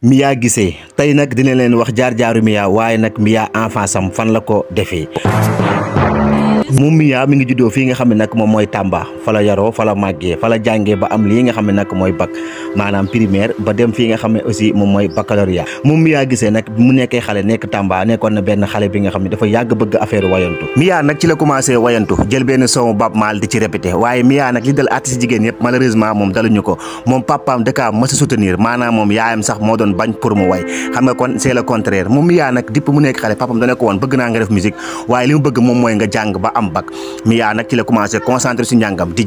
Mia Guissé tey nag dina leen wax jaar-jaaru Mia waaye nag Mia enfance am fan la ko defee. moom Mia mi ngi juddoo fii nga xam ne nag moom mooy Tamba fa la yaroo fa la màggee fa la jàngee ba am lii nga xam ne nag mooy bac maanaam primaire ba dem fii nga xam ne aussi moom mooy baccalauréat. moom Mia Guissé nag mu nekkee xale nekk Tamba nekkoon na benn xale bi nga xam ne dafa yàgg bëgg affaire wayantu. Mia nag ci la commencé wayantu jël benn son Baaba Maal di ci répété waaye Mia nag li dal artiste jigéen yëpp malheureusement moom daluñu ko moom papaam dëkkaa mës a soutenir maanaam moom yaayam sax moo doon bañ pour mu way xam nga kon c'est le contraire. moom Mia nag dipp mu nekk xale papaam dana ko woon bëgg naa nga def musique waaye li mu bëgg moom mooy nga jàng ba am bac. Mia nag ci la commencé concentré si njàngam di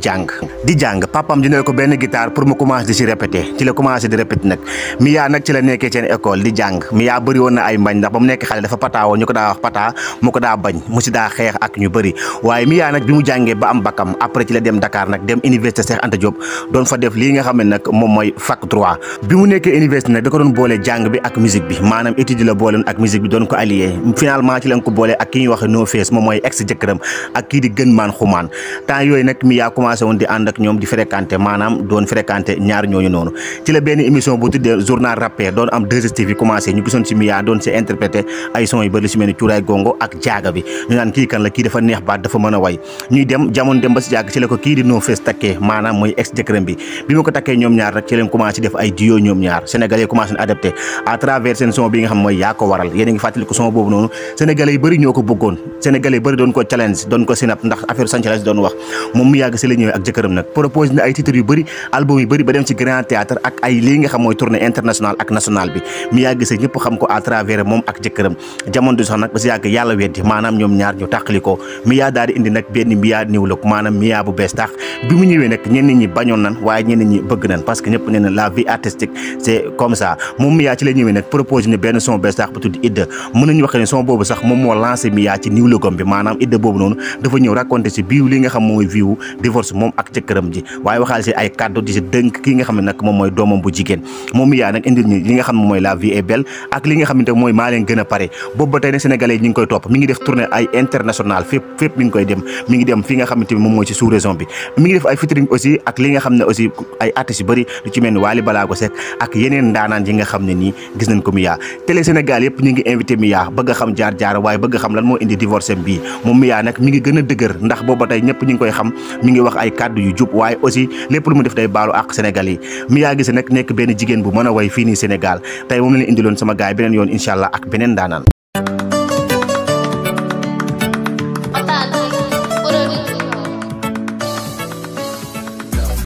jàng papam dina ko benn guitare pour mu commencé di si répété ci la commencé di répété nag. Mia nag ci la nekkee seen école di jàng Mia bëri woon na ay mbañ ndax ba mu nekk xale dafa pataawoon ñu ko daa wax pata mu ko daa bañ mu si daa xeex ak ñu bëri waaye Mia nag bi mu jàngee ba am bakam après ci la dem Dakar nag dem université Cheikh Anta Diop doon fa def lii nga xam ne nag moom mooy fac droit. bi mu nekkee université nag da ko doon boole jàng bi ak musique bi maanaam étude la booleen ak musique bi doon ko allié finalement ci lañ ko boole ak ki ñuy wax No Face moom mooy ex jëkkëram ak kii di gën maan xumaan temps yooyu nag Mia commencé woon di ànd ak ñoom di fréquenté maanaam doon fréquenté ñaar ñooñu noonu ci la benn émission bu tuddee journal rappeur doon am 2STV commencé ñu gisoon ci Mia doon si interprété ay son yu bëri si mel ni cuuraay gongo ak jaaga bi ñu naan kii kan la kii dafa neex baat dafa mën a way ñuy dem jamono dem ba si jàgg ci la ko kii di No Face takkee maanaam mooy ex jëkkëram bi mu ko takkee ñoom ñaar nag ci leen commencé def ay duo ñoom ñaar sénégalais commencé na adapté à travers seen son bi nga xam mooy yaa ko waral yéen a ngi fàttali ko son boobu noonu sénégalais yi bëri ñoo ko bëggoon sénégalais yi bëri doon ko challenge doon ko sinap ndax affaire sanchalage doon wax moom Mia Guissé la ñëwee ak jëkkëram nag propose na ay titres yu bëri album yu bëri ba dem ci grand théâtre ak ay lii nga xam mooy tournée internationale ak nationale bi Mia Guissé ñëpp xam ko à travers moom ak jëkkëram jamono du sax nag ba si yàgg yàlla weddi maanaam ñoom ñaar ñu tàqali ko Mia daal di indi nag benn Mia new look maanaam Mia bu bees tax bi mu ñëwee nag ñenn ñi bañoon nan waaye ñenn ñi bëgg nan parce que ñëpp nee na la vie artistique c'est comme ça moom Mia ci la ñëwee nag propose ne benn son bees tax bu tudd Idda mën nañu wax ne son boobu sax moom moo lancé Mia ci new lookam bi maanaam Idda boobu noonu dafa ñëw raconté si biiw li nga xam mooy viwu divorce moom ak jëkkëram ji waaye waxaal si ay kàddu di si dënk kii nga xam ne nag moom mooy doomam bu jigéen moom Mia nag indil ñi li nga xam ne mooy la vie est belle ak li nga xamante mooy maa leen gën a pare boobu ba tey ne sénégalais yi ñu ngi koy topp mi ngi def tournée ay international fépp mi ngi koy dem mi ngi dem fi nga xamante ni moom mooy ci sous région bi mi ngi def ay featuring aussi ak li nga xam ne aussi ay artistes yu bëri lu ci mel ni Wally Ballago Seck ak yeneen ndaanaan yi nga xam ne nii gis nañ ko Mia télé Sénégal yëpp ñu ngi invité Mia bëgg a xam jaar-jaar waaye bëgg a xam lan moo indi divorce bii moom Mia nag mi ngi gën a dëgër ndax boobu ba tey ñëpp ñu ngi koy xam mi ngi wax ay kàddu yu jub waaye aussi lépp lu mu def day baalu ak Sénégal yi Mia Guissé nag nekk benn jigéen bu mën a way fii nii Sénégal tey moom la leen indiloon sama gaay beneen yoon incha allah ak beneen daanaan